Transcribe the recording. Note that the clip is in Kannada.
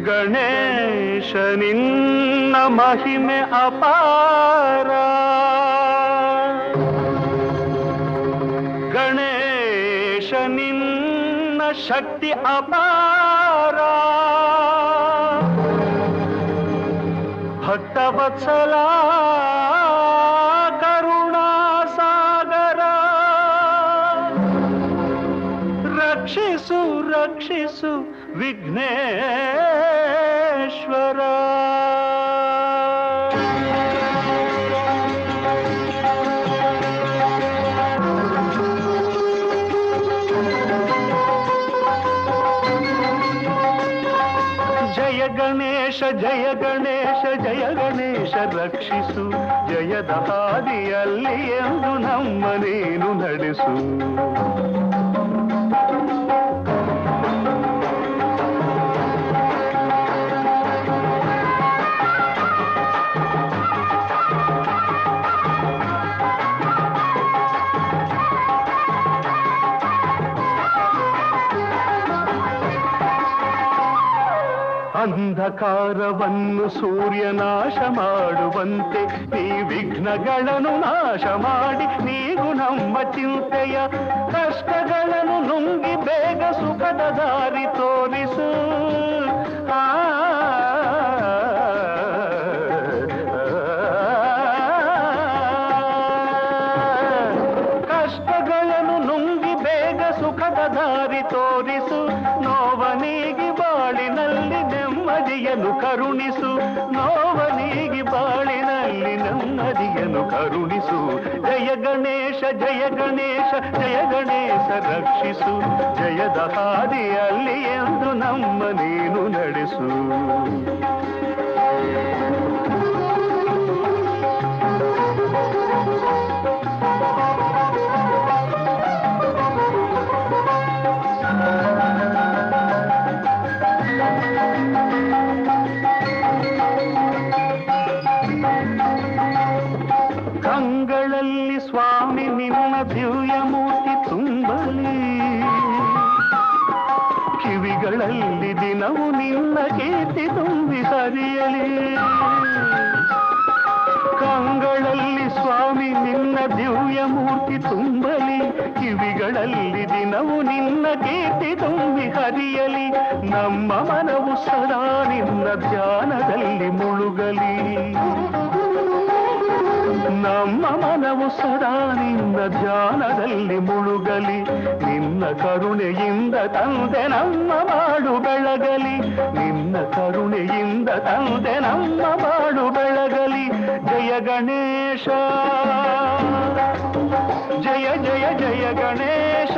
ಗಣೇಶ ನಿನ್ನ ಮಹಿಮೆ ಅಪಾರ, ಗಣೇಶ ನಿನ್ನ ಶಕ್ತಿ ಅಪಾರ, ಭಕ್ತವತ್ಸಲ ಕರುಣಾಸಾಗರ, ರಕ್ಷಿಸು ರಕ್ಷಿಸು ವಿಘ್ನೇಶ್ವರ. ಜಯ ಗಣೇಶ ಜಯ ಗಣೇಶ ಜಯ ಗಣೇಶ ರಕ್ಷಿಸು, ಜಯದ ಹಾದಿಯಲ್ಲಿ ಎಂದು ನಮ್ಮ ನೀನು ನಡೆಸು. ಅಂಧಕಾರವನ್ನು ಸೂರ್ಯ ನಾಶ ಮಾಡುವಂತೆ ನೀ ವಿಘ್ನಗಳನ್ನು ನಾಶ ಮಾಡಿ ನೀಗು ನಮ್ಮ ಚಿಂತೆಯ, ಕಷ್ಟಗಳನ್ನು ನುಂಗಿ ಬೇಗ ಸುಖದ ದಾರಿ ತೋರಿಸು. ಕಷ್ಟಗಳನ್ನು ನುಂಗಿ ಬೇಗ ಸುಖದ ದಾರಿ ತೋರಿಸು, ನೋವನಿಗೆ ಬಾಳಿನಲ್ಲಿ ನೆಮ್ಮದಿಯನ್ನು ಕರುಣಿಸು, ನೋವನಿಗೆ ಬಾಳಿನಲ್ಲಿ ನೆಮ್ಮದಿಯನ್ನು ಕರುಣಿಸು. ಜಯ ಗಣೇಶ ಜಯ ಗಣೇಶ ಜಯ ಗಣೇಶ ರಕ್ಷಿಸು, ಜಯದ ಹಾದಿಯಲ್ಲಿ ಎಂದು ನಮ್ಮ ನೀನು ನಡೆಸು. ಕಂಗಳಲ್ಲಿ ಸ್ವಾಮಿ ನಿನ್ನ ದಿವ್ಯ ಮೂರ್ತಿ ತುಂಬಲಿ, ಕಿವಿಗಳಲ್ಲಿ ದಿನವು ನಿನ್ನ ಕೀರ್ತಿ ತುಂಬಿ ಹರಿಯಲಿ. ಕಂಗಳಲ್ಲಿ ಸ್ವಾಮಿ ನಿನ್ನ ದಿವ್ಯ ಮೂರ್ತಿ ತುಂಬಲಿ, ಕಿವಿಗಳಲ್ಲಿ ದಿನವು ನಿನ್ನ ಕೀರ್ತಿ ತುಂಬಿ ಹರಿಯಲಿ. ನಮ್ಮ ಮನವು ಸದಾ ನಿನ್ನ ಧ್ಯಾನದಲ್ಲಿ ಮುಳುಗಲಿ, ನಮ್ಮ ಮನವು ಸದಾ ನಿನ್ನ ಧ್ಯಾನದಲ್ಲಿ ಮುಳುಗಲಿ. ನಿನ್ನ ಕರುಣೆಯಿಂದ ತಂದೆ ನಮ್ಮ ಬಾಳು ಬೆಳಗಲಿ, ನಿನ್ನ ಕರುಣೆಯಿಂದ ತಂದೆ ನಮ್ಮ ಬಾಳು ಬೆಳಗಲಿ. ಜಯ ಗಣೇಶ ಜಯ ಜಯ ಜಯ ಗಣೇಶ.